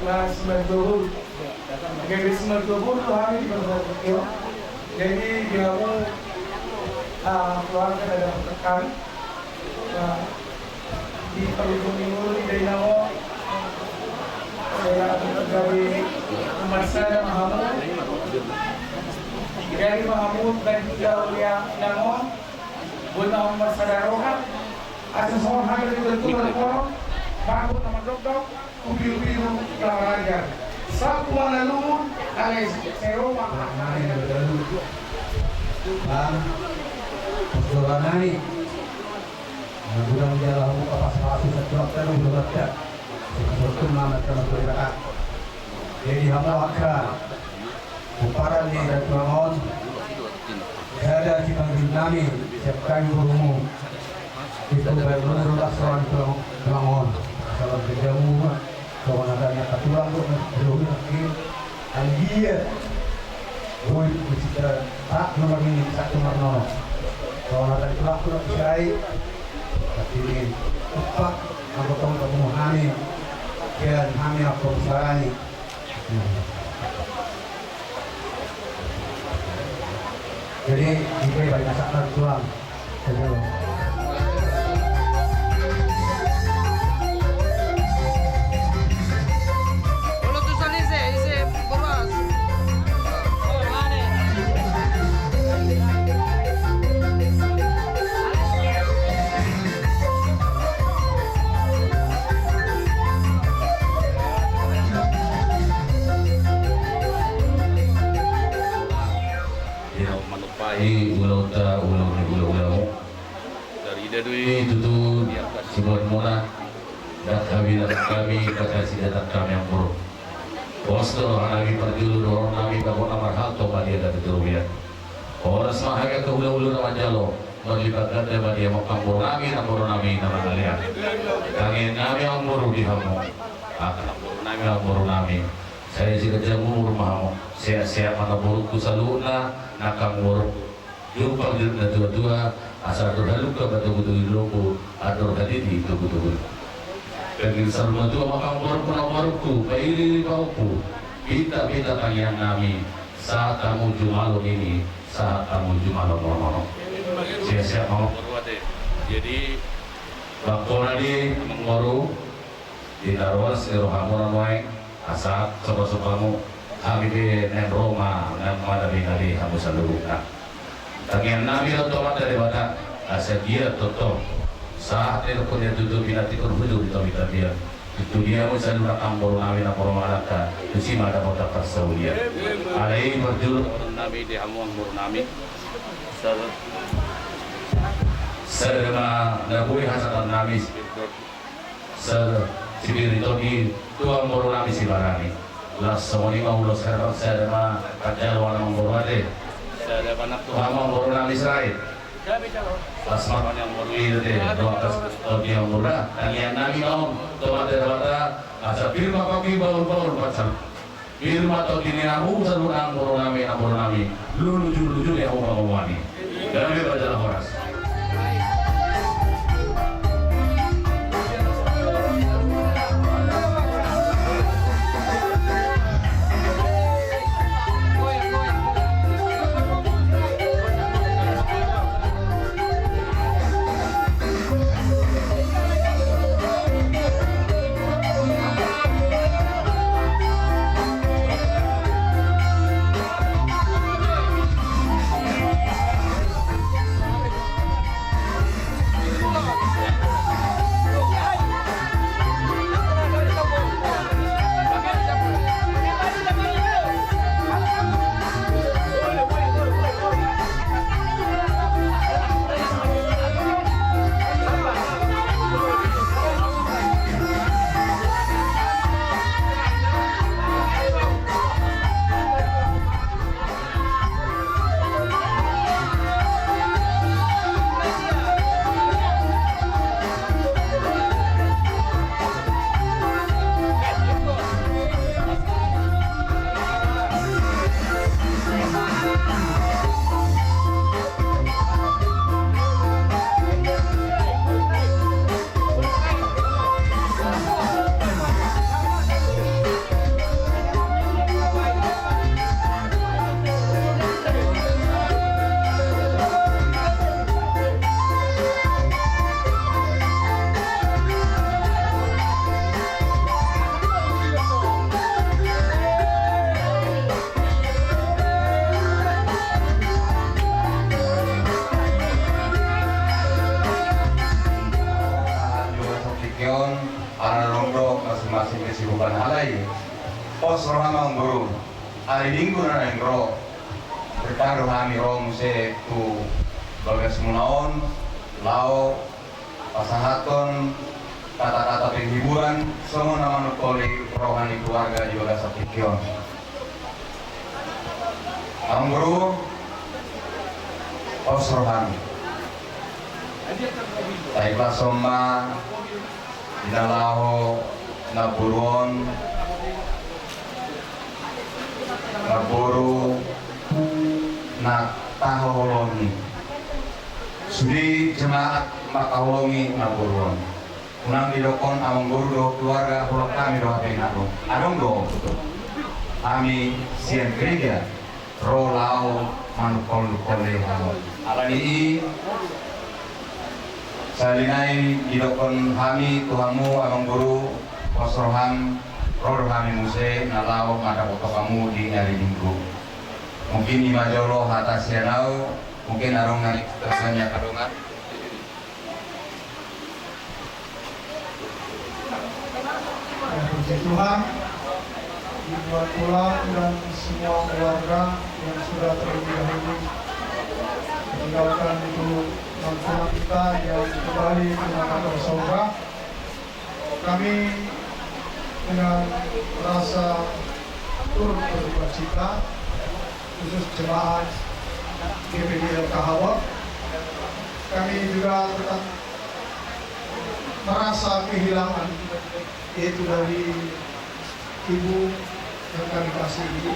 kelas 90. Jadi 90 hari di Kota. Jadi dia mau keluarga ada tekan di Perlindungan Minggu di Dinamo. Saya dari masa Mahamud. Dari Mahamud dan juga Ulia Dinamo. Buat masa darohan. Asal semua hari itu berkorong. Bangun nama dokter, ubi-ubi olahraga. Sapu lalu, alias sewa. Perjuangan mudah jalan apa sepatu setiap tahun berbaca seperti mana kalau berkata jadi hamba akan uparan di dan bangun ada di bangkit kami setiap kali berumur itu baru laksawan bangun kalau berjamu kawan adanya katulang berumur lagi algia boy kita tak nomor ini satu nomor kawan ada pelaku lagi tapi tepat anggota kamu kami dan kami aku sarani jadi ini banyak sakit tulang ulau dari dadui tutu sebuah mona dan kami kasih datang kami yang buruk posto kami perjulu dorong kami bangun amar hal toba dia dari terubian orang semahaga ke ulau ramajalo melibatkan tema dia makam burung kami nama kalian kalian kami yang buruk di hamu akan kami yang buruk kami saya sih kejamu rumahmu siap mana burukku saluna nakang buruk jumpa na dua-dua asal terhalu ke batu-batu logo atau tadi di tubuh-tubuh dan sama dua makam borok-borokku pairi pauku kita panjang kami saat kamu jumalo ini saat kamu jumalo mono siap mau jadi bakona di mengoru di tarwas erohamu ramai asal sobat-sobatmu kami di Roma dan Madinah kamu selalu Tangian Nabi otomat dari bata asadia toto saat itu pun dia tutup binati kurbudu di tawita dia itu dia misalnya nakam boru Nabi nakoro malaka itu sih ada kota persaudia alai berjul Nabi di hamuang boru Nabi serma nabui hasatan Nabi sibirito di tua boru Nabi sibarani las semoni mau los serma kacau warna boru ade ada banyak Tuhan mau orang Israel. Asma yang murni itu doa kasih yang murah. Dan yang nabi om doa derwata asa firma kami baur pacar. Firma atau dini aku seluruh orang nami lucu ya orang wani. Dan dia baca horas. kesibukan halai. Pos rohama guru. Hari Minggu na yang ro. Bertaruh kami ro muse tu bagas munaon, lao, pasahaton, kata-kata penghiburan, semua nama nukoli rohani keluarga juga sapikion. Ang guru, pos rohani. Taibah soma, dinalaho, naburon, naburu, nataholongi. Sudi jemaat makaholongi naburon. Unang didokon amang guru do keluarga pulau kami do hape nado. Adong do kami sian gereja rolau manukol kole alani salinai didokon kami Tuhanmu amang guru posroham rohami muse nalau mada foto kamu di hari Minggu. Mungkin imajolo atas yanau mungkin arong naik tersanya kadongan. Puji Tuhan, dibuat pulang dan semua keluarga yang sudah terlebih dahulu meninggalkan itu manfaat kita yang kembali ke neraka surga. Kami dengan rasa turut berduka cita, khusus jemaat GPD Al-Kahawat. Kami juga tetap merasa kehilangan, yaitu dari ibu yang kami kasihi,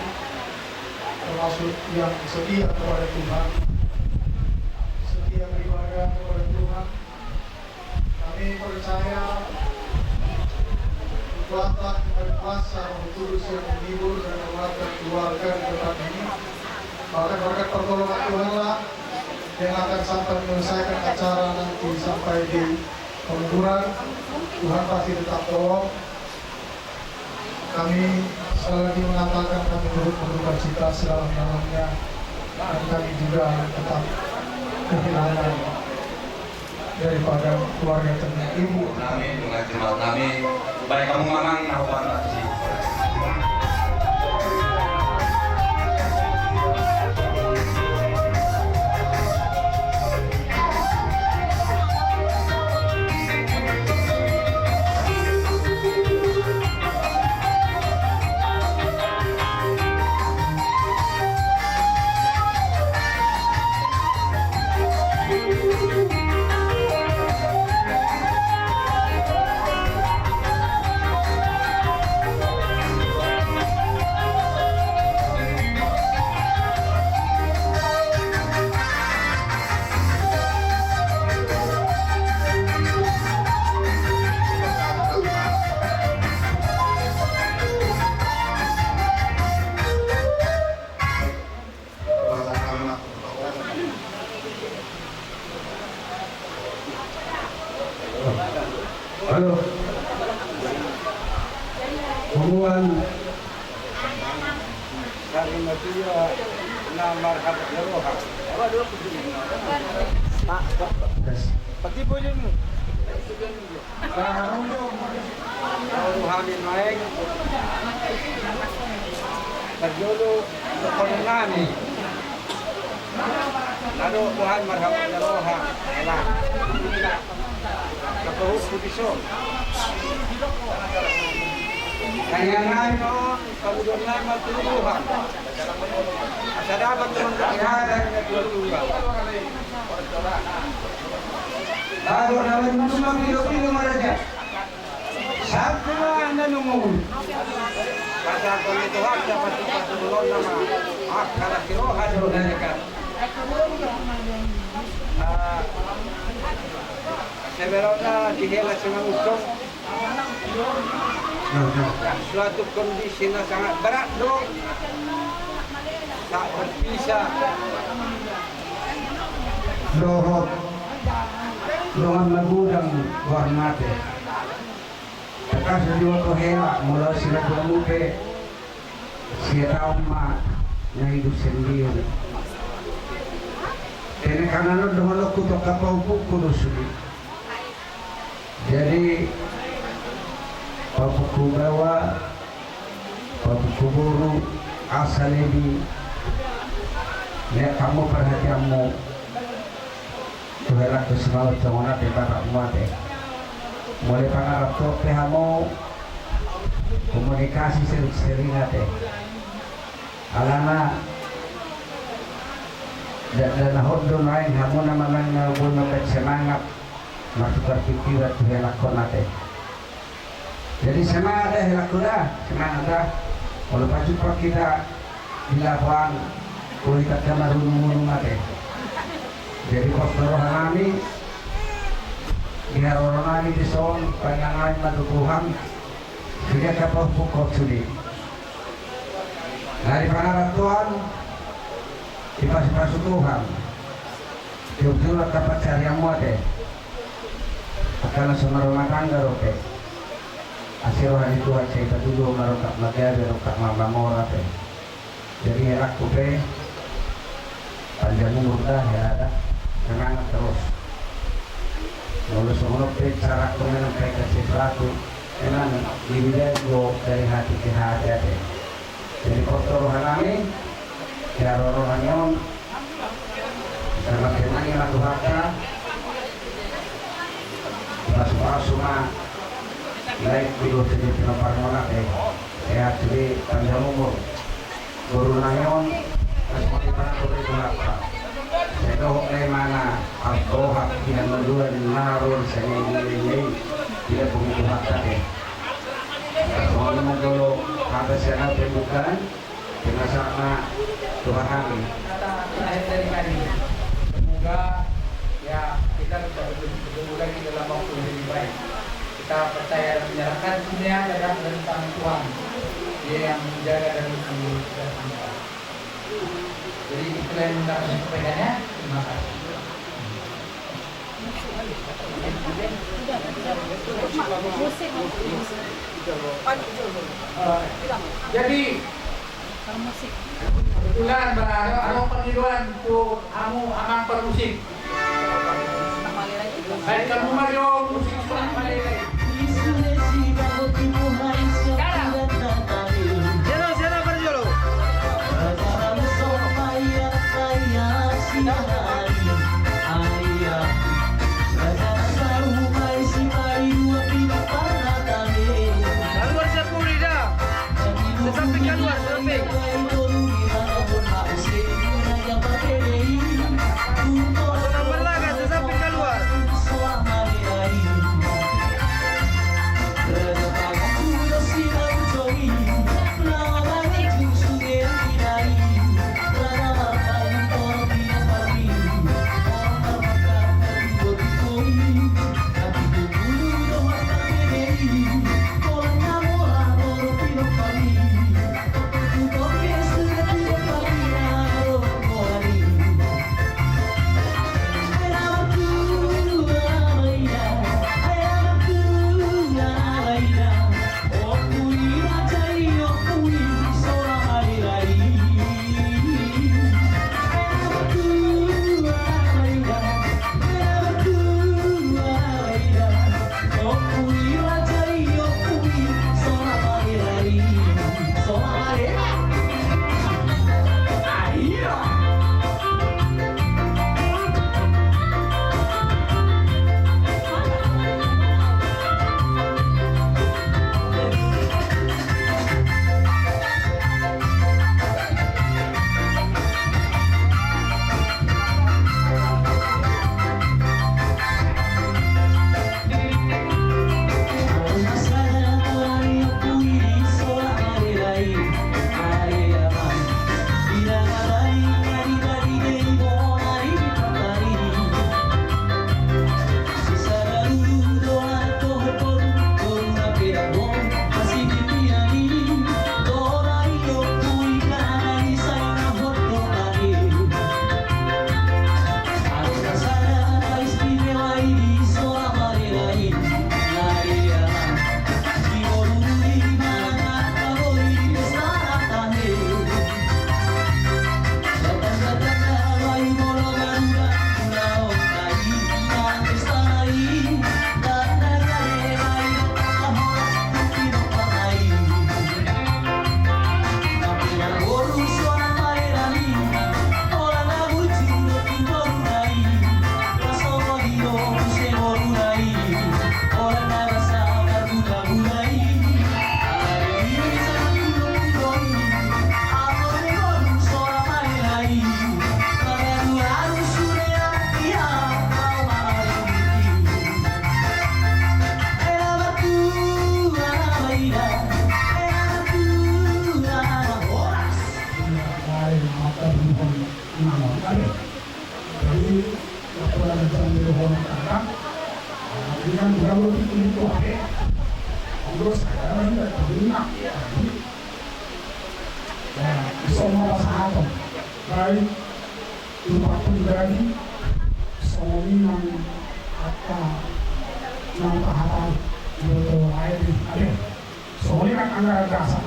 termasuk yang setia kepada Tuhan, setia beribadah kepada Tuhan. Kami percaya kekuatan dan kuasa Roh Kudus yang menghibur dan menguatkan keluarga di tempat ini. Bahkan berkat pertolongan Tuhanlah yang akan sampai menyelesaikan acara nanti sampai di penguburan. Tuhan pasti tetap tolong. Kami sekali lagi mengatakan kami turut berduka cita sedalam-dalamnya, dan kami juga tetap kehilangan daripada keluarga ternyata ibu. Kami dengan jemaat kami, baik kamu mamang nahuan aksi. Halo, hubungan kami maksudnya nama marhabat jaroha. Apa dulu Pak, pati po yun mo. Hamil maeng, terjolo koronani. Lalu Tuhan marhabat jaroha. Enak. Kapahuk putisyo. Kaya ngayon, kalugan na matuluhan. Sa dapat naman kakiharan na tulungan. Lago naman lumang-ilo-ilo marasya. Sabto na nanungun. Pasakon nito hak dapat ipatulong naman. Kalakiroha doon na nikat. Sebelum na dihela sa utong. Suatu kondisi na sangat berat dong. Tak berpisah. Lohot dengan magudang warnate. Tekas dua kohela mula sila pulamuke. Siya trauma na hidup sendiri. Ini karena dengan aku tak kapau kudu sulit. Jadi Bapak kubawa kuburu asalebi lihat kamu perhatianmu tuherak kesemau congona bapak muate mulai pangarap to kamu komunikasi sering ate alana dan hodon lain kamu namanya bunga semangat masuk berpikiran tuherak konate. Jadi semangat dah lakukan, semangat dah. Kalau pasukan kita di lapangan, kulihat kamar runung mate. Jadi kosong kami, biar orang kami di son, panjangan madu Tuhan, sudah kapal pukul sudi. Dari pangarat Tuhan, di pasuk Tuhan, jujur dapat cari yang muat. Akan semua rumah tangga roke. Hasil hari Tuhan saya dulu merokak magari rokak mamamora pe. Jadi erak kupe panjang umur dah ya ada semangat terus. Lalu semua pe cara kemenang kayak kasih sesuatu emang dibida go dari hati ke hati ada. Jadi kotor rohani ya rohanion sama kenangnya laku haka masuk naik video jadi penoparmona sehat jadi panjang umur guru nayon asmati panakuri tulapa sedoh mana alkohak dengan menduan narur seni ini tidak begitu hak tadi semuanya menggolo habis yang pembukaan dengan sama Tuhan kami akhir dari tadi semoga ya kita bisa bertemu lagi dalam waktu yang lebih baik. Kita percaya dan menyerahkan dunia dalam tangan Tuhan. Dia yang menjaga dan melindungi kita semua. Jadi itulah yang kita sampaikannya. Terima kasih. Jadi kebetulan ada penghidupan untuk kamu amang permusik. Baik kamu Mario musik surat Malay. datang. Dengan juga lebih tinggi tuh apa? Terus ada yang tidak terima. Nah, semua pasangan baik lupa pribadi, semua apa nang tahapan itu ada. Soalnya kan anggaran dasar.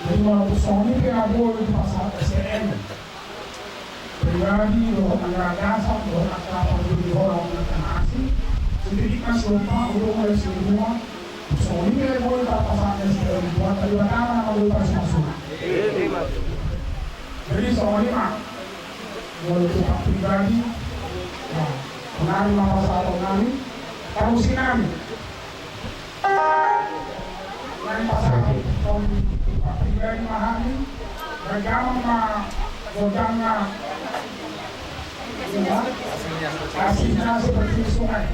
Jadi walaupun soalnya kita boleh di pasar SDM pribadi, loh anggaran dasar, loh apa di orang asing, sendiri kan semua udah mulai semua. Soalnya kita boleh di pasar SDM buat terlibat kalau boleh masuk. Jadi soalnya mah boleh tukar pribadi, nah penari masalah penari, tahu sih kami. Yang pasal pribadi mahali, beragam mah godangnya, aslinya seperti sungai.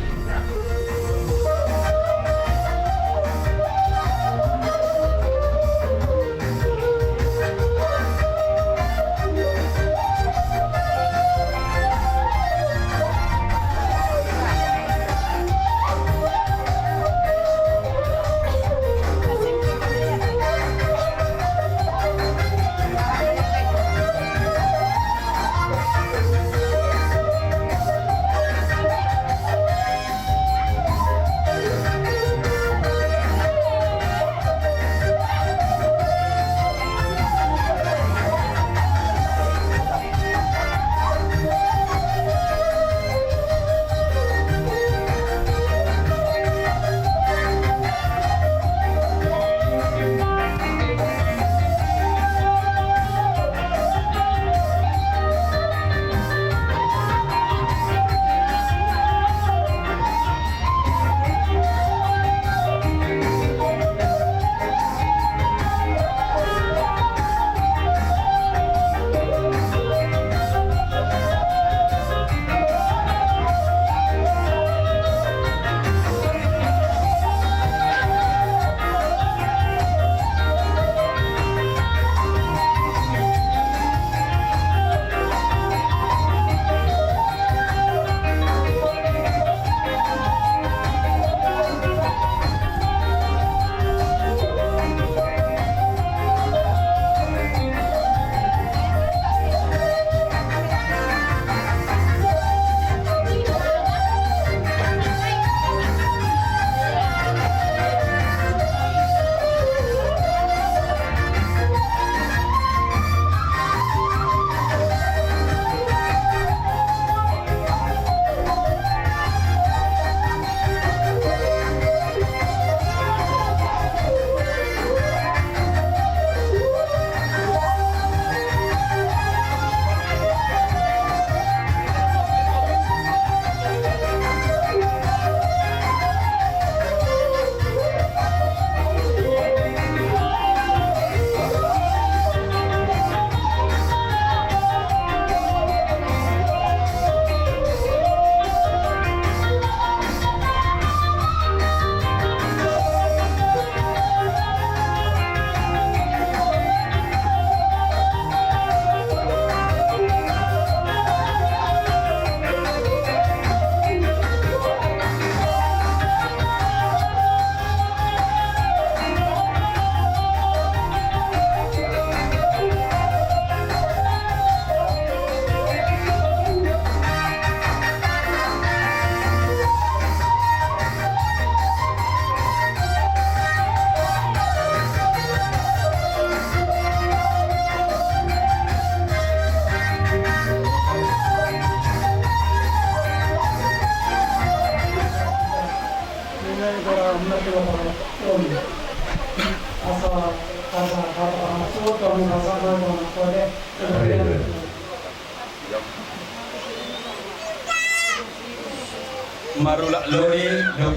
Marulak lori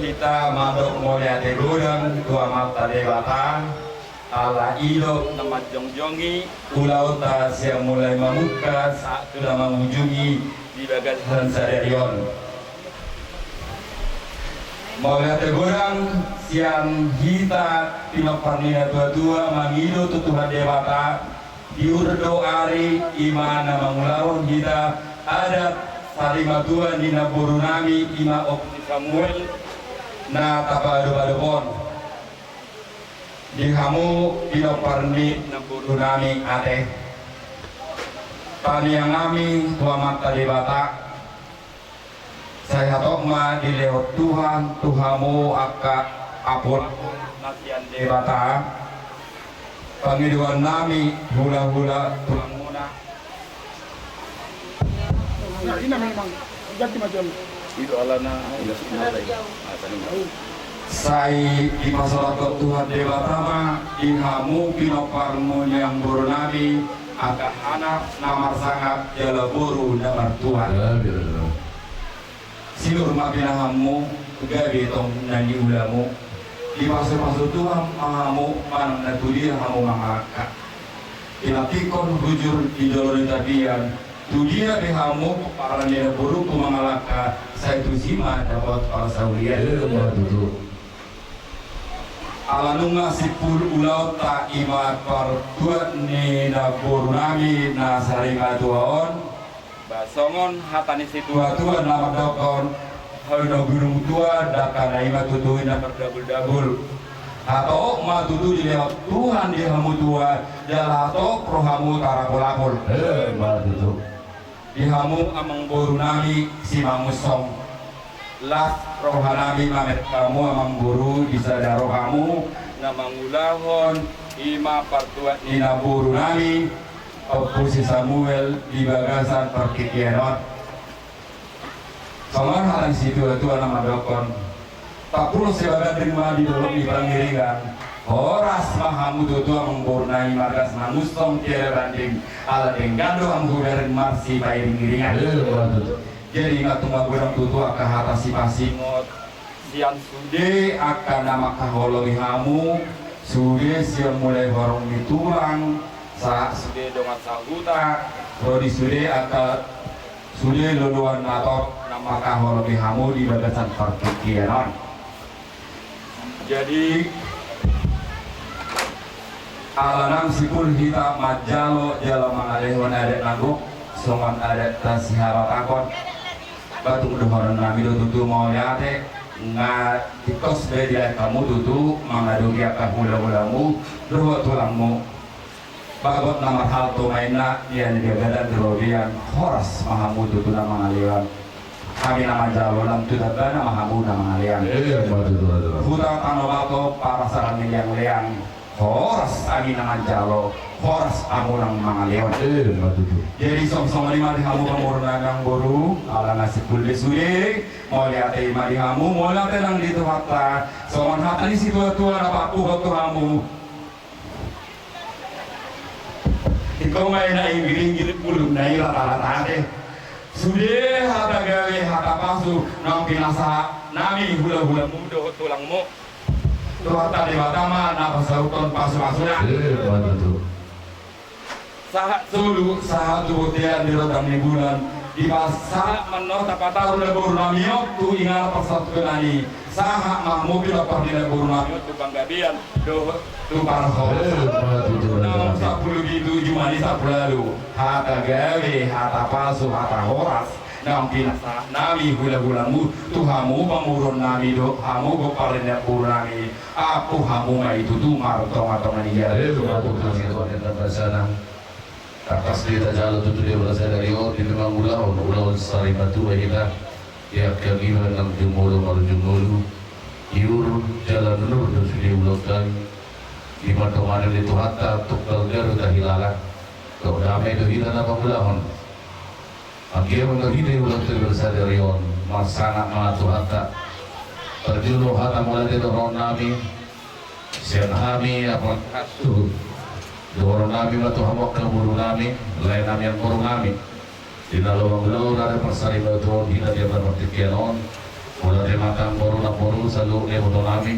kita madok mulia tegurang tua mata dewata ala ilo nama jongjongi pulau tas yang mulai membuka saat sudah mengunjungi di bagasan sadarion. Mulia tegurang siang kita timah parnina tua-tua mangido tutuhan dewata diurdo ari imana mangulawan kita adat sarima Tuhan dina buru nami ima opti Samuel na tapado-padopon di kamu pinoparni na buru nami ate paniang nami tuamat talibata saya tokma di lewat Tuhan Tuhamu aka apun nasian debata pangiduan nami hula-hula Tuhan muna. Nah, ini memang jadi macam Itu alana Sai di masyarakat Tuhan Dewatama Inhamu pinoparmu yang buru nami Agak anak namar sangat jala buru namar Tuhan Silur mapinahamu gabi tong nani ulamu di masuk Tuhan mahamu manang natudi hamu mangaka Kinapikon hujur di jalur tadian Tudia dehamu para nila buruk kumangalaka sa itu sima dapat para saulian alanunga sipul ulaw ta imat par tuat ni na burunami na saringa tuaon basongon hatani si tua na madokon hal na gunung tua daka na imat tutuin na berdabul-dabul atau matutu di lewat Tuhan di hamu tua jalato prohamu tarakul-akul matutu dihamu amang buru nami si mangusong las rohanami mamet kamu amang buru disadaro kamu namangulahon ima partuat nina buru nami opu si Samuel di bagasan perkikianot soman halang situ tua nama dokon tak puluh sebagai terima di dalam di panggiringan Horas mahamu tutu amang bornai margas mangustong kira banding ala denggando amgu beren marsi pairing giringan jadi ingat tunggu berang tutu aka hatasi pasingot sian sude aka nama kahologi hamu sude sian mulai barong ditulang sa sude dongat sahuta rodi sude aka sude luluan nator nama kahologi hamu di bagasan perkikianan jadi alanang sipul hita majalo jala mangalehon adet nagok songan adet tasihara takon batu dohoran nami do tutu mau liate nga tikos be dia kamu tutu mangadugi aka hula-hulamu doho tulangmu bagot nama hal to maina yang diagadan terodian horas mahamu tutu na mangalian kami nama jalo lam tutagana mahamu na mangalian huta tanobato para sarang yang liang horas agi nangan jalo horas amu nang mangalion jadi som-som lima di hamu pamur nagang boru ala nasi kulde suye mau lihat lima di hamu mau lihat nang di tuhatta soman hata di situ tua apa waktu hamu ikaw may na ingiring bulog na ilata-lata ate sude hata gawe hata pasu nang pinasa nami hula-hula mudo tulang mo Tuhan tadi batama napa sauton pasu-pasuna sahat sulu sahat tubutian di rotang ni bulan di masa menor tapatau lebur namiok tu ingat persatu kenani sahat mahmu bila pergi lebur namiok tu banggabian tu parho nama 10 jumani sabulalu hata gawe hata pasu hata horas nam pinasa nami hula-hulamu tuhamu pamurun nami do hamu goparinnya purnami aku hamu mai itu tu martong-martongan dia atas kita jalan tutu dia berasal dari di memang ulau sari batu bahila ya kami menang jumolo malu jumolo iur jalan nur dan sudah ulaukan di mantongan itu hatta tukal garu tahilala kau damai itu hilang apa ulahon akhirnya mengerti ulang terberasa dari on masana matu hatta terjuluh hatta mulai dari orang nami sian kami apa tuh orang nami matu hamok ke buru nami lain nami yang buru nami di dalam gelur ada persari batu kita dia berarti kenon mulai dari makan buru na buru selalu dia batu nami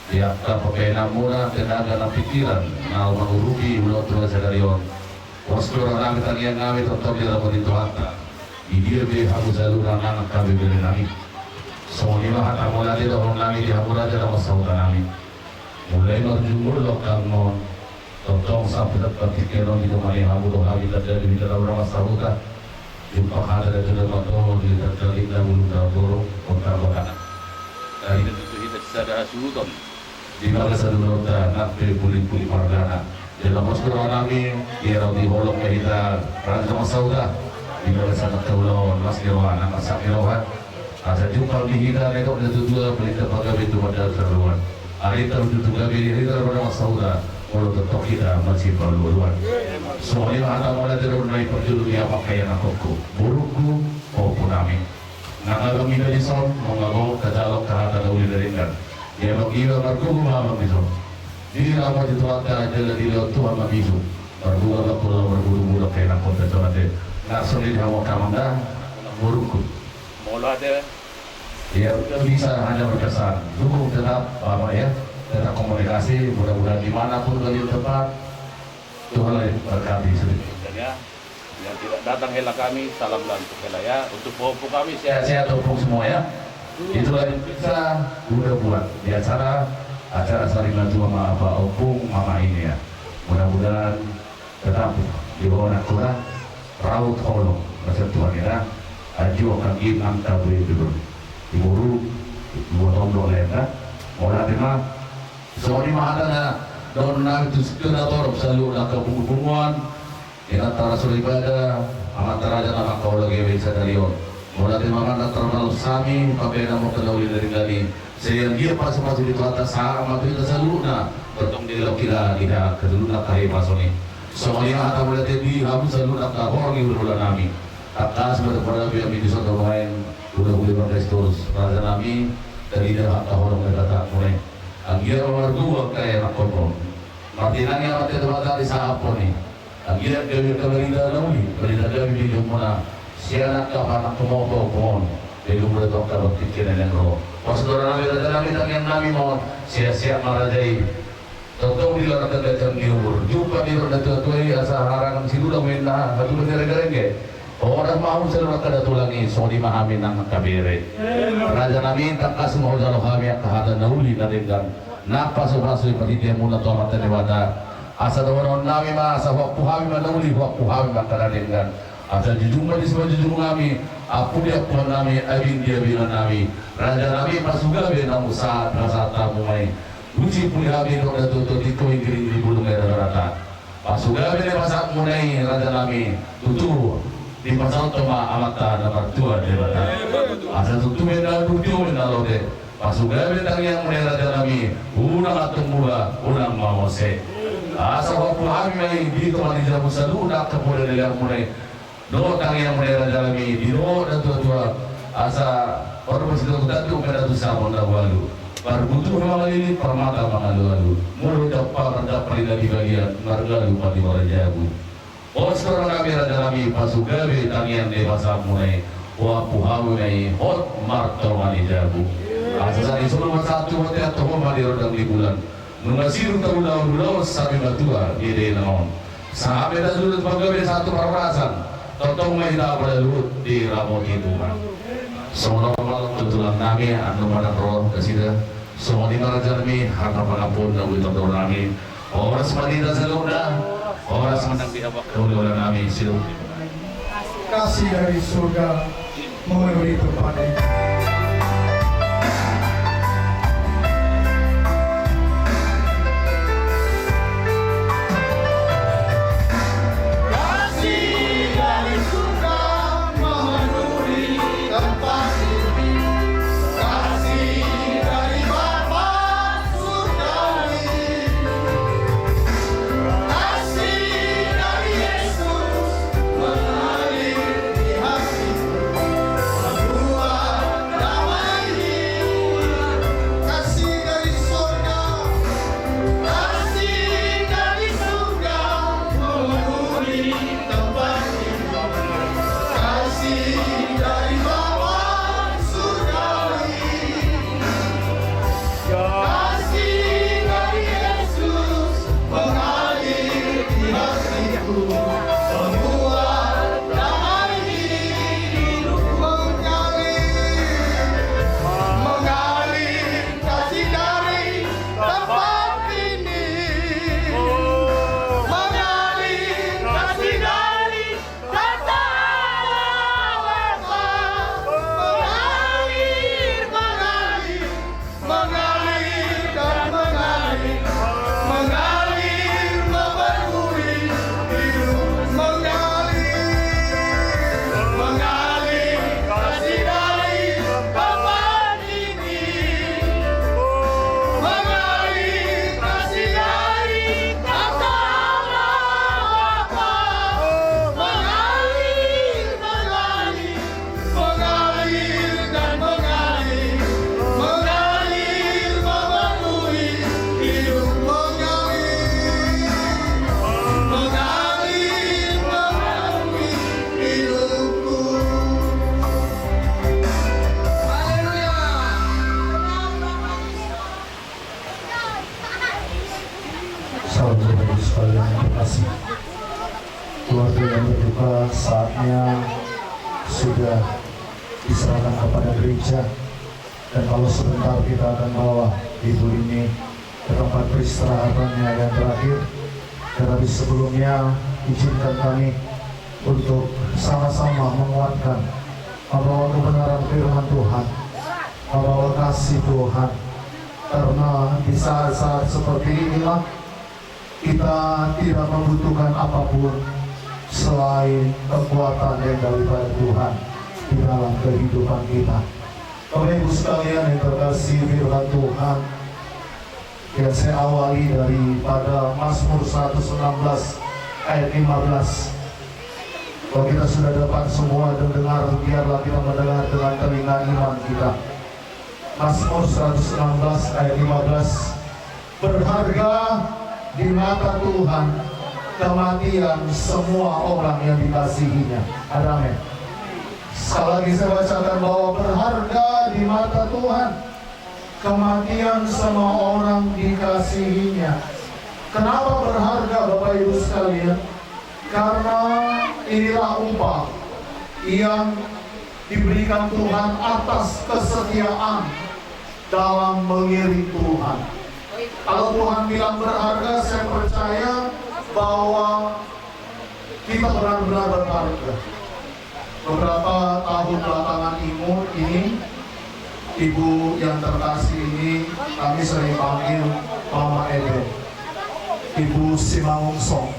tiap kapena mula tenaga na pikiran na mengurugi ulang terberasa dari on wastu orang nami tadi yang nami tetap di dalam itu hatta dia be hamu selalu nang kami beli nami semua lima hatta mulai dari orang nami di hamu raja dalam sautan nami mulai berjumur lokal non tentang sampai dapat kenon di rumah hamu doh hamu dari dalam rumah sautan jumpa kada itu dapat di terkait dalam burung kota Bogor. Dari itu kita sadar sultan di mana sadar dan nabi puli margana dalam masyarakat kami ia roti holok kita raja Masauda di mana sangat kaulah masih wana masak irawan asa jumpa di kita itu ada dua pelita pagawe itu pada seruan hari itu juga beri kita pada Masauda kalau tetap kita masih perluan semuanya ada mulai dari mulai perjulu dia pakai yang aku burukku maupun kami nangalo minta dison mengago katalog kahata uli dari kan dia bagiwa markugu mama bisu di lama dituakan adalah di laut Tuhan mabisu markugu ka pulau berburu-buru kayak nakon terjolate nak sulit hawa kamanda burukku mola ada ya bisa hanya berkesan dukung tetap apa ya tetap komunikasi mudah-mudahan dimanapun kalian tempat Tuhan berkati sedikit ya yang tidak datang hela kami salam untuk hela ya untuk popo kami sehat-sehat untuk semua ya itulah yang bisa udah buat di acara saling bantu sama Pak Opung mama ini ya mudah-mudahan tetap di bawah nakura raut kolong masa Tuhan ya aju akan imam tabu itu diburu dua tombol ya orang terima semua ini mahadana don nak itu sekenator selalu nak kebunguan yang antara suri ibadah antara aja nama kau lagi bisa dalion mulai makan terlalu sami pakai nama kenali dari kali sehingga dia masih di atas sama itu selalu na bertong di dalam kita tidak kedulu nak kahai pasoni soalnya ada mulai di habis selalu nak kahor ni berulang nami atas berpada biar di suatu main udah boleh berkes terus raja nami dari dah kahor mereka tak mulai akhirnya nomor dua kayak nak kompon mati nangis mati tempat di sahapon ni akhirnya kami kemerintah nauli kemerintah kami di Jumuna sianak anak kemopo pohon di Jumuna dokter pikiran yang roh pas orang nami yang nami mohon siap-siap marajai totong di luar kegagalan di umur jumpa di luar tua-tua asa harangan silulah menah hatu negara-negara orang mau selalu kada tulangi so dimahami nang kabere raja nami tak kasih mau jalo kami kahada nauli naringgan napasu-pasu pati muna to mata dewata asa orang nami ma asa waktu kami menauli waktu kami makaradenggan asa jujuma di semua jujum kami aku dia pun nami abin dia bilang nami raja nami pasuga be namu saat rasa tamu mai uji pun kami roda tutu di koin kiri bulung era rata pasuga be masak munai raja nami tutu di pasal toma amata nomor 2 dewata asa tutu be na tutu be na lode pasuga be tang yang munai raja nami unang atung mula unang mawase asa waktu kami di tempat di jamu selalu nak kemudian dalam mulai do tangi yang mulai dalam di do dan tua asa orang masih datu pada tu sama dah walu berbutuh mengalami permata mengalu mulut dapat dari bagian margalu padi marajabu orang kami dalam pasugawe tangi yang dewasa mulai waktu kami hot marto manijabu asa disuruh satu hotel atau mandi rodang di bulan Nungasiru tahu sampai batua di denon. Sampai dah dulu pegawai satu perasaan. Totong mahina pada lut di ramot itu kan. Semua malam betulan nami anu mana roh kesida. Semua di mana jami harta pengampun dan wilayah tonton nami. Orang semadina selunda. Orang semenang di abak kemudian nami silu. Kasih dari surga memenuhi tempat ini. diserahkan kepada gereja. Dan kalau sebentar kita akan bawa ibu ini ke tempat peristirahatannya yang terakhir. Tetapi sebelumnya izinkan kami untuk sama-sama menguatkan, membawa kebenaran firman Tuhan, membawa kasih Tuhan. Karena di saat-saat seperti inilah kita tidak membutuhkan apapun selain kekuatan yang daripada Tuhan di dalam kehidupan kita. Bapak Ibu sekalian yang terkasih, firman Tuhan yang saya awali daripada Mazmur 116 ayat 15. Kalau kita sudah dapat semua dan dengar, biarlah kita mendengar dengan telinga iman kita. Mazmur 116 ayat 15. Berharga di mata Tuhan kematian semua orang yang dikasihinya. Ada amin. Sekali lagi saya bacakan bahwa berharga di mata Tuhan kematian semua orang dikasihinya. Kenapa berharga Bapak Ibu sekalian? Karena inilah upah yang diberikan Tuhan atas kesetiaan dalam mengiring Tuhan. Kalau Tuhan bilang berharga, saya percaya bahwa kita benar-benar berharga. Beberapa tahun belakangan ini, ibu yang terkasih ini kami sering panggil Mama Eden, Ibu Simangungsong.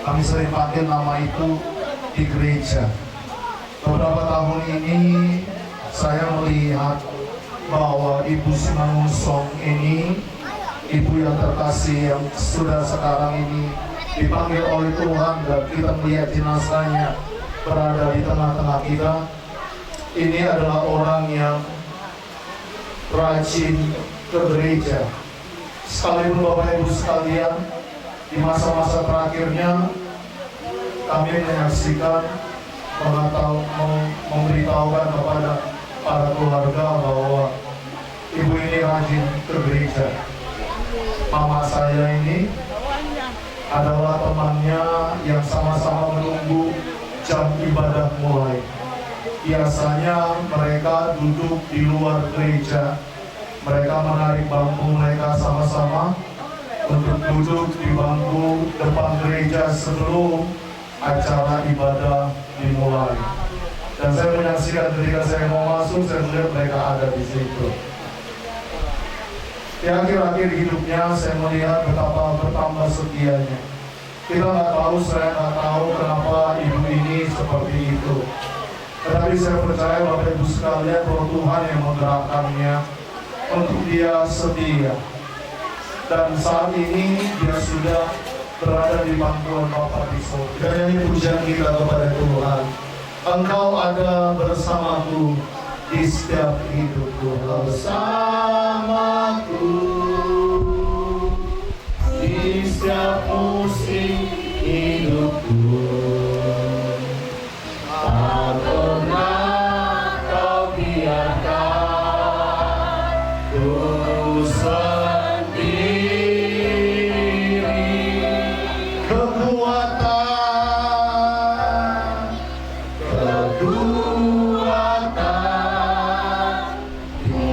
Kami sering panggil nama itu di gereja. Beberapa tahun ini saya melihat bahwa Ibu Simangungsong ini, ibu yang terkasih yang sudah sekarang ini dipanggil oleh Tuhan, dan kita melihat jenazahnya berada di tengah-tengah kita. Ini adalah orang yang rajin ke gereja. Sekalipun Bapak Ibu sekalian, di masa-masa terakhirnya kami menyaksikan, memberitahukan kepada para keluarga bahwa ibu ini rajin ke gereja. Mama saya ini adalah temannya yang sama-sama menunggu jam ibadah mulai. Biasanya mereka duduk di luar gereja, mereka menarik bangku mereka sama-sama untuk duduk di bangku depan gereja sebelum acara ibadah dimulai. Dan saya menyaksikan ketika saya mau masuk, saya melihat mereka ada di situ. Di akhir-akhir hidupnya saya melihat betapa bertambah setianya. Kita nggak tahu, saya nggak tahu kenapa ibu ini seperti itu. Tetapi saya percaya Bapak Ibu sekalian bahwa Tuhan yang menggerakkannya untuk dia setia. Dan saat ini dia sudah berada di pangkuan Bapa di surga. Dan ini pujian kita kepada Tuhan. Engkau ada bersamaku di setiap hidupku, bersamaku di setiap musim hidupku. Tak pernah kau biarkan ku sendiri. Kekuatan di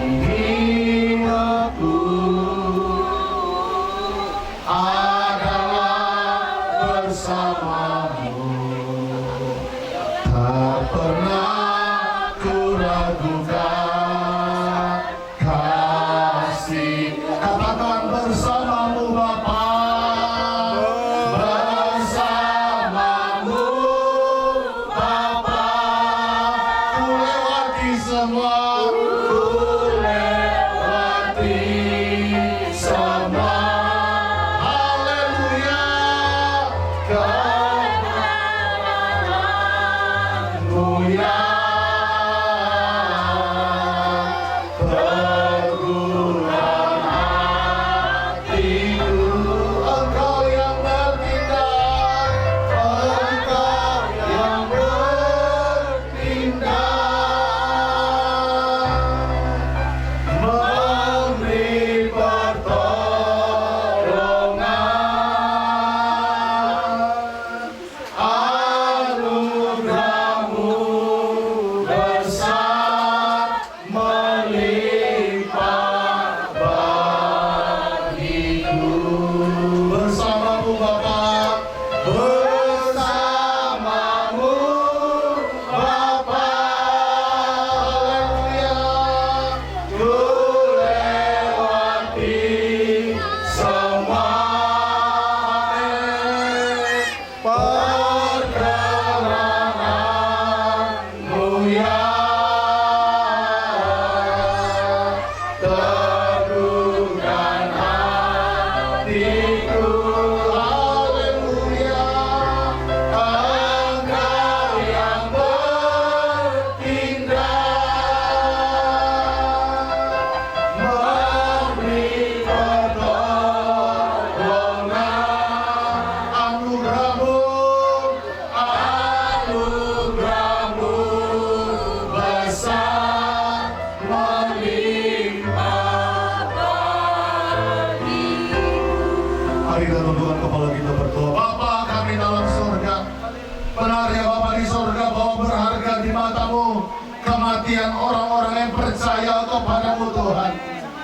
kematian orang-orang yang percaya kepadamu Tuhan.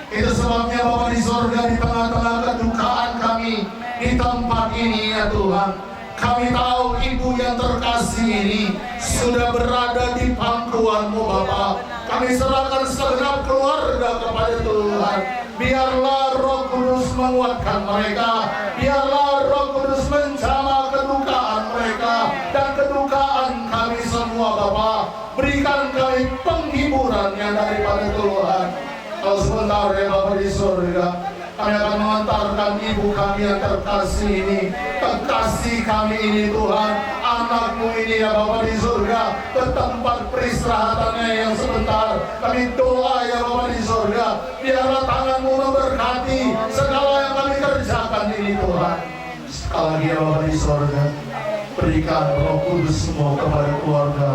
Itu sebabnya Bapa di sorga, di tengah-tengah kedukaan kami di tempat ini ya Tuhan, kami tahu Ibu yang terkasih ini sudah berada di pangkuanmu Bapa. Kami serahkan segenap keluarga kepada Tuhan. Biarlah Roh Kudus menguatkan mereka. Biarlah Roh Kudus menjamah kedukaan mereka dan kedukaan kami semua Bapa. Berikan kami penghiburan yang daripada Tuhan. Kalau sebentar ya Bapa di surga, kami akan mengantarkan Ibu kami yang terkasih ini, kekasih kami ini Tuhan, anakmu ini ya Bapa di surga, ke tempat peristirahatannya yang sebentar. Kami doa ya Bapa di surga, biarlah tanganmu memberkati segala yang kami kerjakan ini Tuhan. Sekali lagi ya Bapa di surga, berikan Roh Kudus semua kepada keluarga,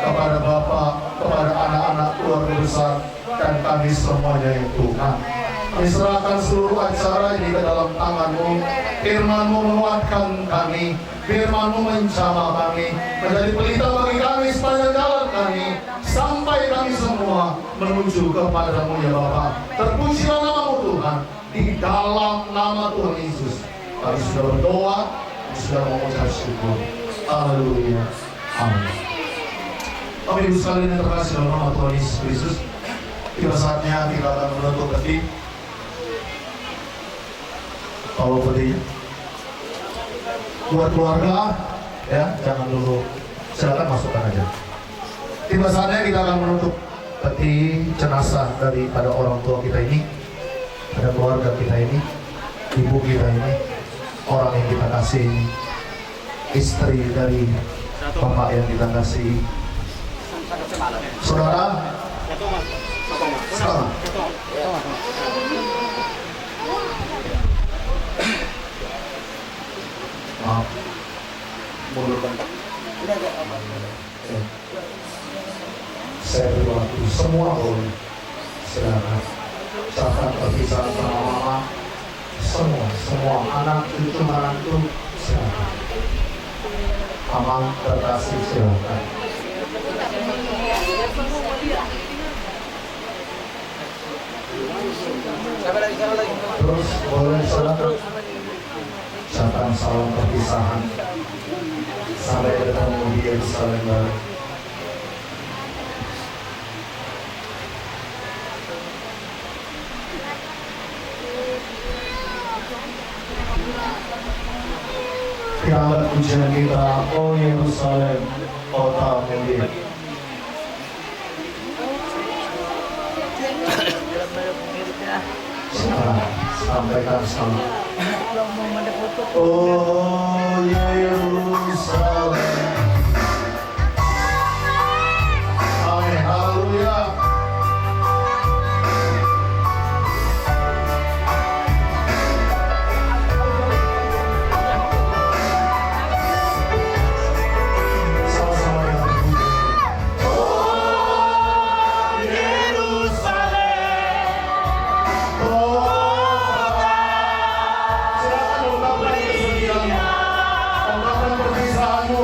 kepada Bapak, kepada anak-anak keluarga besar, dan kami semuanya ya Tuhan. Kami serahkan seluruh acara ini ke dalam tangan-Mu. Firman-Mu menguatkan kami, Firman-Mu menjamah kami, menjadi pelita bagi kami sepanjang jalan kami, sampai kami semua menuju kepada-Mu ya Bapa. Terpujilah nama-Mu Tuhan, di dalam nama Tuhan Yesus kami sudah berdoa, kami sudah mengucap syukur. Haleluya. Amin. Bapak Ibu sekalian yang terkasih dalam nama Tuhan Yesus Kristus, tiba saatnya kita akan menutup peti. Kalau petinya buat keluarga ya, jangan dulu, silakan masukkan aja. Tiba saatnya kita akan menutup peti jenazah daripada orang tua kita ini, ada keluarga kita ini, ibu kita ini, orang yang kita kasih, istri dari bapak yang kita kasih. Saudara, sekarang maaf, mundur bentar. Saya beri waktu semua boleh. Silakan. Ucapkan perpisahan sama mama. Semua anak cucu menantu silakan. Amang terkasih silakan. Terus boleh silakan. Ucapkan salam perpisahan sampai ketemu di Yerusalem baru. Tiangkat pujian kita, oh Yerusalem, kota mulia. Sekarang sampaikan salam. Oh Yerusalem. Amin, haleluya. Sama-sama yang terpuji. Oh Yerusalem. Oh silakan ungkapkan kesedihanmu, ungkapkan perpisahanmu.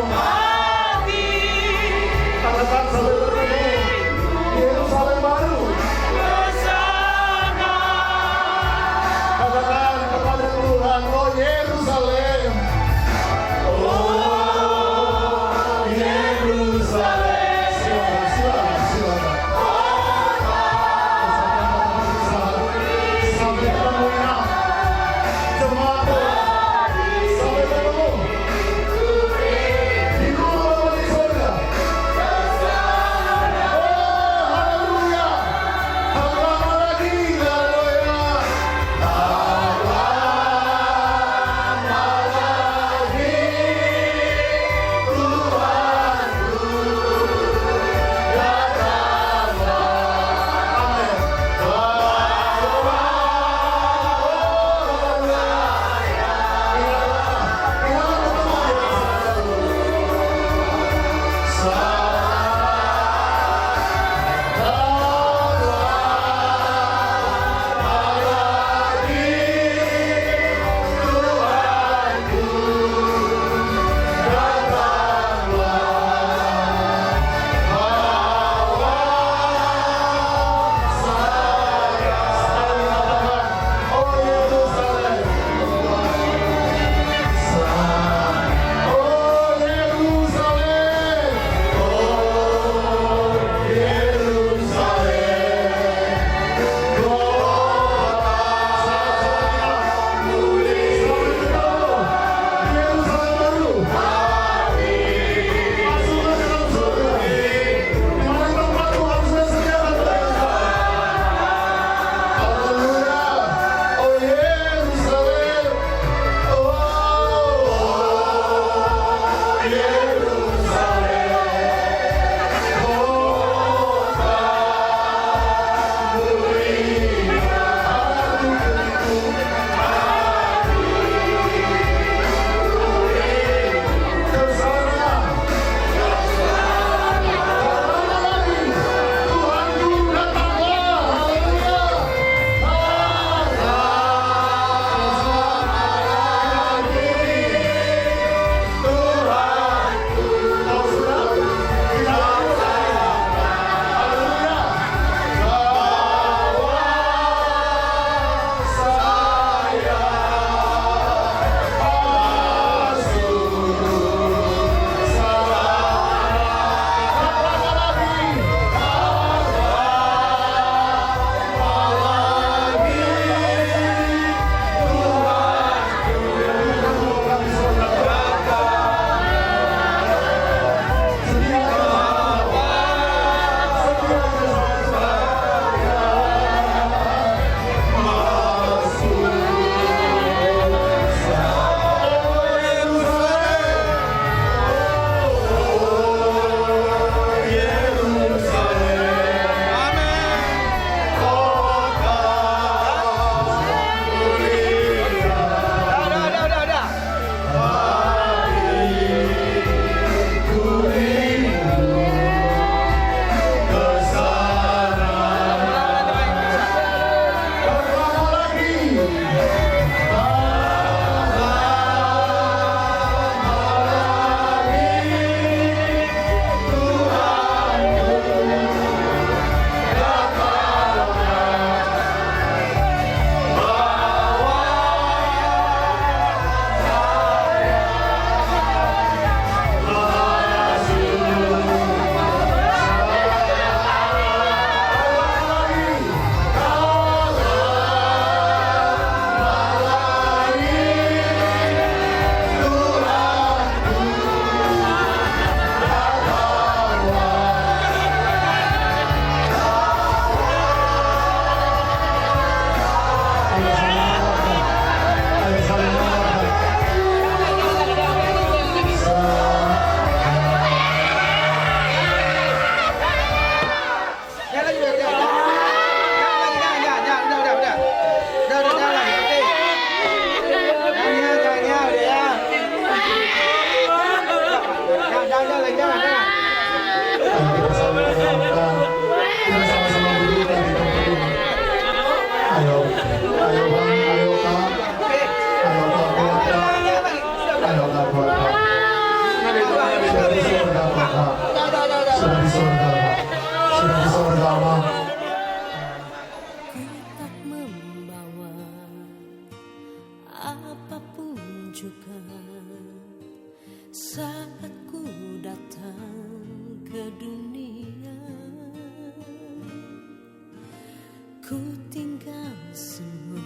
Ku tinggal semua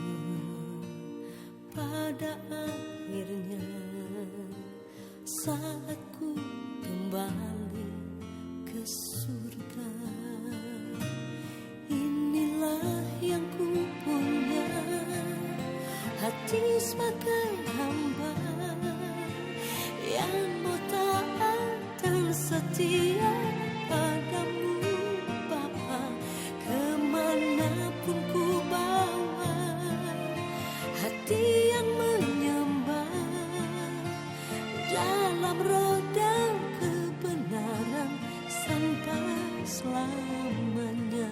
pada akhirnya saat ku kembali ke surga. Inilah yang ku punya, hati sebagai hamba yang mau taat dan setia padamu Bapa. Kemanapun ku bawa hati yang menyembah dalam roh dan kebenaran sampai selamanya.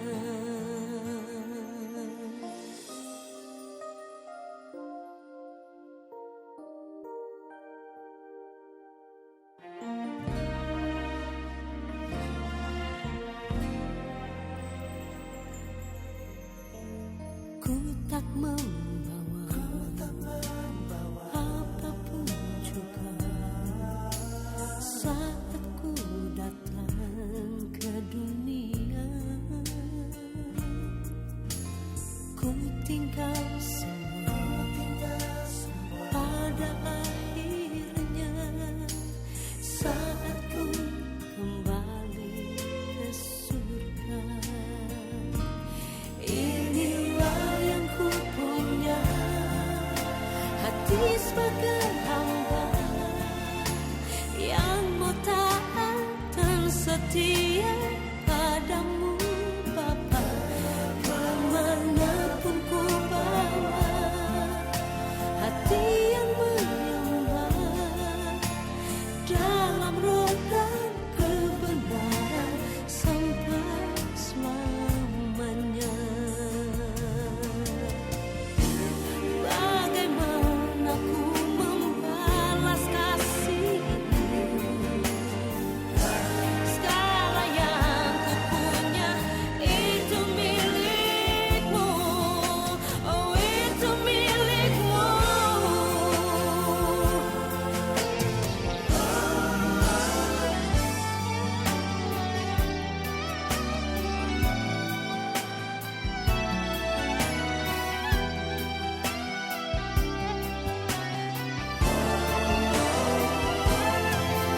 Ku tak membawa apapun juga saat ku datang ke dunia. Ku tinggal semua pada akhirnya saat ku kembali ke surga. Inilah yang ku punya, hati sebagai hamba yang mau taat dan setia padamu Bapa. Kemanapun ku bawa hati yang menyembah dalam roh dan kebenaran sampai selamanya. Bagaimana ku membalas kasih-Mu? Segala yang ku punya itu milik-Mu, oh itu milik-Mu.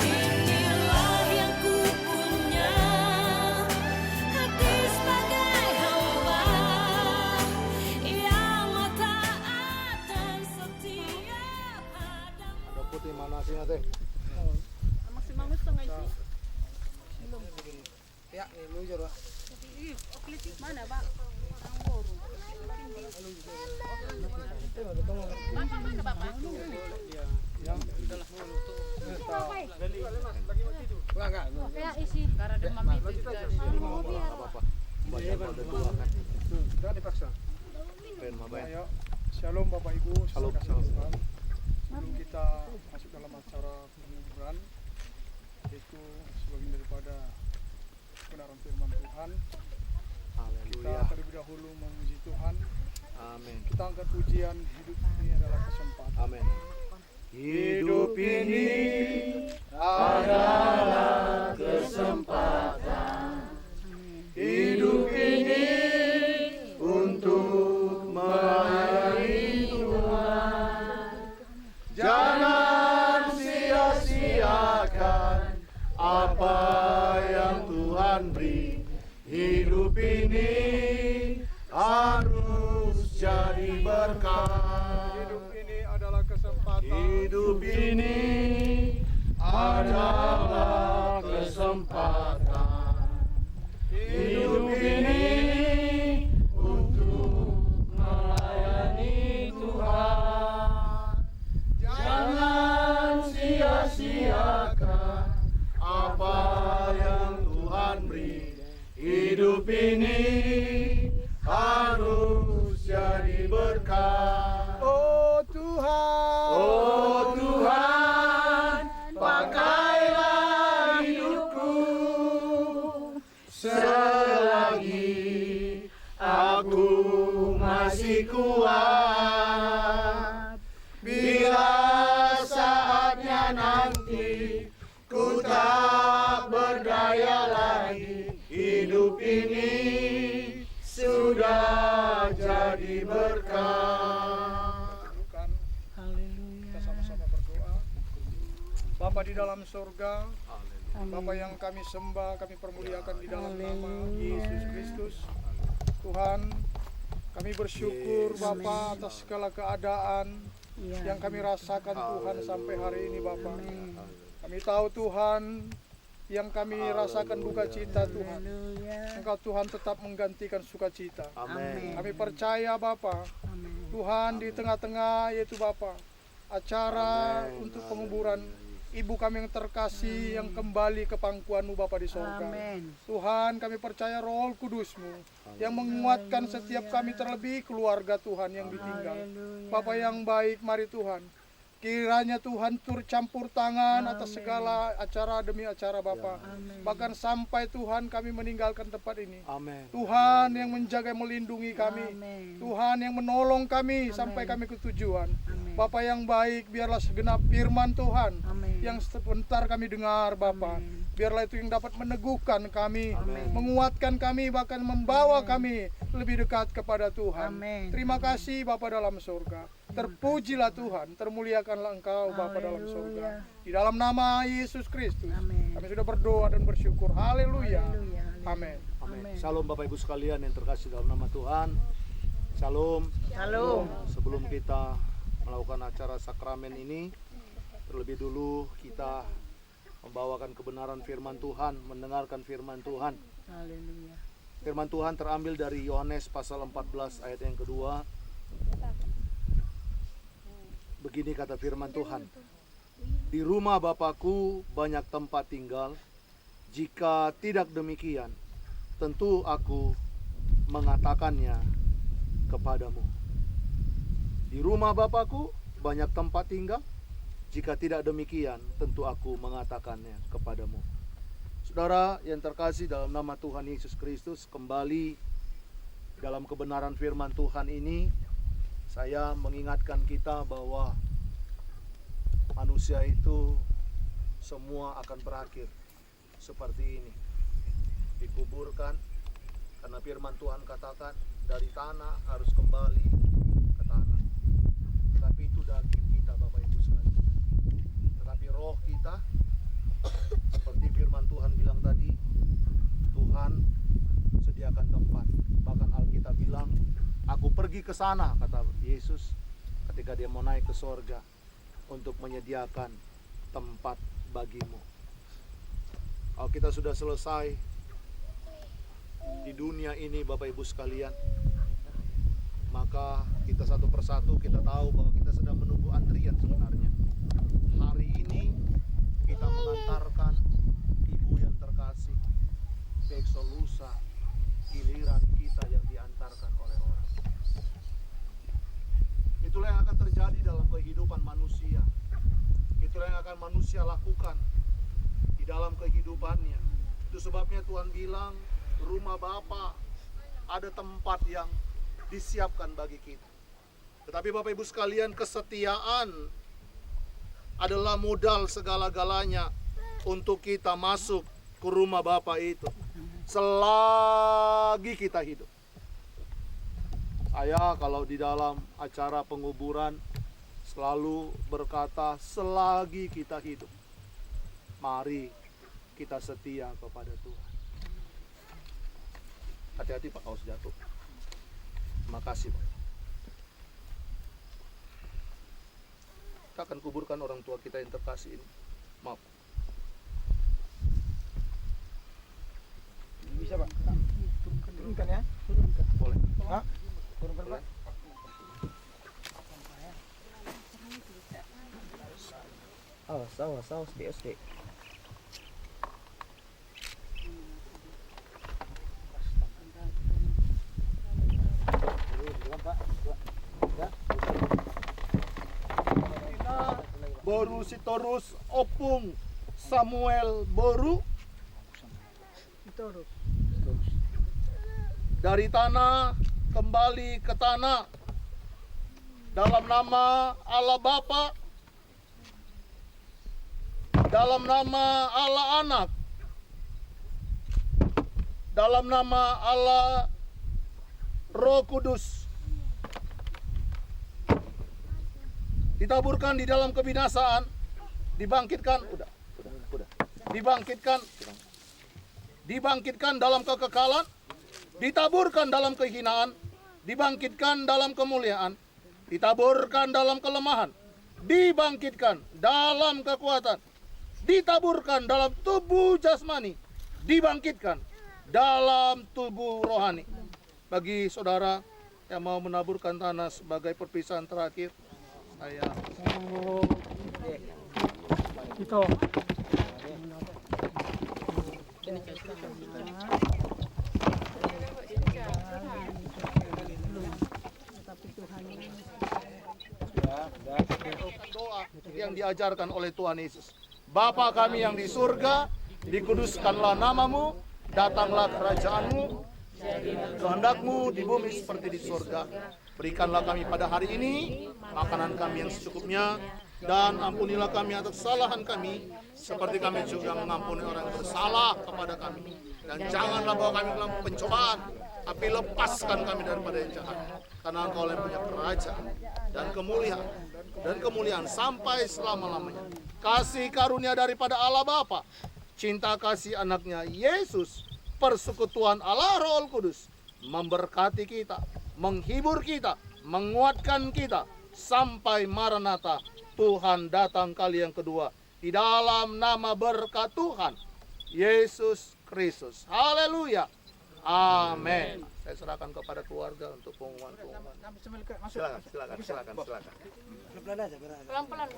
Inilah yang ku punya, hati sebagai hamba yang mau taat dan setia padamu. Putih mana sih teh? Maksimal setengah isi. Ya, lu jero. Ih, oklitik mana, Pak? Ang boro. Bapak mana, Bapak? Kaya isi. Karena demam itu juga. Jangan dipaksa. Ayo, shalom Bapak Ibu, shalom Tuhan. Sebelum kita masuk dalam acara penguburan, yaitu sebagian daripada kebenaran firman Tuhan, kita terlebih dahulu memuji Tuhan. Amin. Kita angkat pujian, hidup ini adalah kesempatan. Amin. Hidup ini adalah kesempatan. Hidup ini untuk melayani Tuhan. Jangan sia-siakan apa yang Tuhan beri. Hidup ini harus jadi berkah. Hidup ini adalah kesempatan. Hidup ini adalah kesempatan. Hidup ini untuk melayani Tuhan. Jangan sia-siakan apa yang Tuhan beri. Hidup ini harus jadi berkah. Oh Tuhan, Oh Tuhan, pakailah hidupku selagi aku masih kuat. Bila saatnya nanti ku tak berdaya lagi, hidup ini sudah Bapa di dalam surga, Bapa yang kami sembah, kami permuliakan di dalam nama Yesus Kristus. Tuhan, kami bersyukur Bapa atas segala keadaan yang kami rasakan Tuhan sampai hari ini Bapa. Kami tahu Tuhan, yang kami rasakan duka cita Tuhan, Engkau Tuhan tetap menggantikan sukacita. Kami percaya Bapa, Tuhan di tengah-tengah yaitu Bapa acara untuk penguburan Ibu kami yang terkasih yang kembali ke pangkuan-Mu Bapa di sorga. Tuhan, kami percaya Roh Kudus-Mu yang menguatkan setiap kami, terlebih keluarga Tuhan yang ditinggal. Bapa yang baik, mari Tuhan, kiranya Tuhan turut campur tangan atas segala acara demi acara Bapa. Bahkan sampai Tuhan kami meninggalkan tempat ini. Tuhan yang menjaga, melindungi kami. Tuhan yang menolong kami sampai kami ke tujuan. Bapa yang baik, biarlah segenap firman Tuhan yang sebentar kami dengar Bapa, biarlah itu yang dapat meneguhkan kami, menguatkan kami, bahkan membawa kami lebih dekat kepada Tuhan. Terima kasih Bapa dalam surga. Terpujilah Tuhan, termuliakanlah Engkau Bapa dalam surga. Di dalam nama Yesus Kristus kami sudah berdoa dan bersyukur. Haleluya. Amin. Shalom Bapak Ibu sekalian yang terkasih dalam nama Tuhan. Shalom. Sebelum kita melakukan acara sakramen ini, terlebih dulu kita membawakan kebenaran firman Tuhan, mendengarkan firman Tuhan. Haleluya. Firman Tuhan terambil dari Yohanes pasal 14 ayat yang kedua. Begini kata firman Tuhan, di rumah Bapakku banyak tempat tinggal, jika tidak demikian, tentu aku mengatakannya kepadamu. Di rumah Bapakku banyak tempat tinggal, jika tidak demikian, tentu aku mengatakannya kepadamu. Saudara yang terkasih dalam nama Tuhan Yesus Kristus, kembali dalam kebenaran firman Tuhan ini, saya mengingatkan kita bahwa manusia itu semua akan berakhir seperti ini, dikuburkan, karena firman Tuhan katakan dari tanah harus kembali ke tanah. Tetapi itu daging kita Bapak Ibu sekalian. Tetapi roh kita, seperti firman Tuhan bilang tadi, Tuhan sediakan tempat. Bahkan Alkitab bilang, aku pergi ke sana, kata Yesus ketika dia mau naik ke sorga, untuk menyediakan tempat bagimu. Kalau kita sudah selesai di dunia ini Bapak Ibu sekalian, maka kita satu persatu kita tahu bahwa kita sedang menunggu antrian sebenarnya. Hari ini kita mengantarkan ibu yang terkasih ke Eksolusa, giliran kita yang diantarkan oleh orang. Itulah yang akan terjadi dalam kehidupan manusia. Itulah yang akan manusia lakukan di dalam kehidupannya. Itu sebabnya Tuhan bilang, rumah Bapa ada tempat yang disiapkan bagi kita. Tetapi Bapak Ibu sekalian, kesetiaan adalah modal segala-galanya untuk kita masuk ke rumah Bapa itu, selagi kita hidup. Saya kalau di dalam acara penguburan selalu berkata, selagi kita hidup, mari kita setia kepada Tuhan. Hati-hati Pak, kaos jatuh. Terima kasih Pak. Kita akan kuburkan orang tua kita yang terkasih ini. Maaf. Bisa Pak? Turunkan ya? Boleh. Hah? Turunkan Pak? Awas, SD. Boru Sitorus Opung Samuel Boru dari tanah kembali ke tanah, dalam nama Allah Bapa, dalam nama Allah Anak, dalam nama Allah Roh Kudus, ditaburkan di dalam kebinasaan dibangkitkan, udah. Dibangkitkan dalam kekekalan, ditaburkan dalam kehinaan, dibangkitkan dalam kemuliaan, ditaburkan dalam kelemahan, dibangkitkan dalam kekuatan, ditaburkan dalam tubuh jasmani, dibangkitkan dalam tubuh rohani. Bagi saudara yang mau menaburkan tanah sebagai perpisahan terakhir, saya Itu. doa yang diajarkan oleh Tuhan Yesus. Bapa kami yang di surga, dikuduskanlah namamu, datanglah kerajaanmu, kehendakmu di bumi seperti di surga. Berikanlah kami pada hari ini makanan kami yang secukupnya, dan ampunilah kami atas kesalahan kami, seperti kami juga mengampuni orang yang bersalah kepada kami. Dan janganlah bawa kami ke dalam pencobaan, tapi lepaskan kami daripada yang jahat. Karena Engkau yang punya kerajaan dan kemuliaan sampai selama-lamanya. Kasih karunia daripada Allah Bapa, cinta kasih anaknya Yesus, persekutuan Allah Roh Kudus memberkati kita, menghibur kita, menguatkan kita sampai Maranatha, Tuhan datang kali yang kedua. Di dalam nama berkat Tuhan Yesus Kristus. Haleluya. Amin. Saya serahkan kepada keluarga untuk pengumuman. Silakan. Pelan-pelan.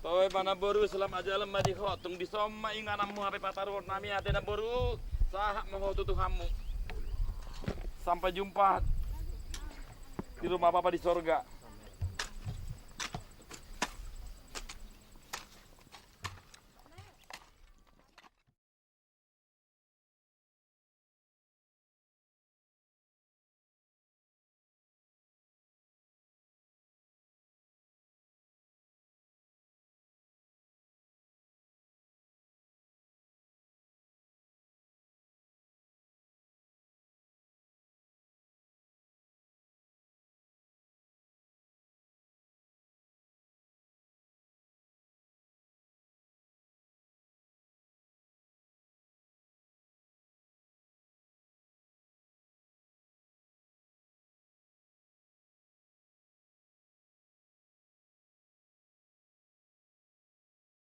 Toy mana boru selam aja lemah di khotung bisa inganamu hape patarun nami atena boru sahak menghotu Tuhanmu. Sampai jumpa di rumah Bapa di sorga.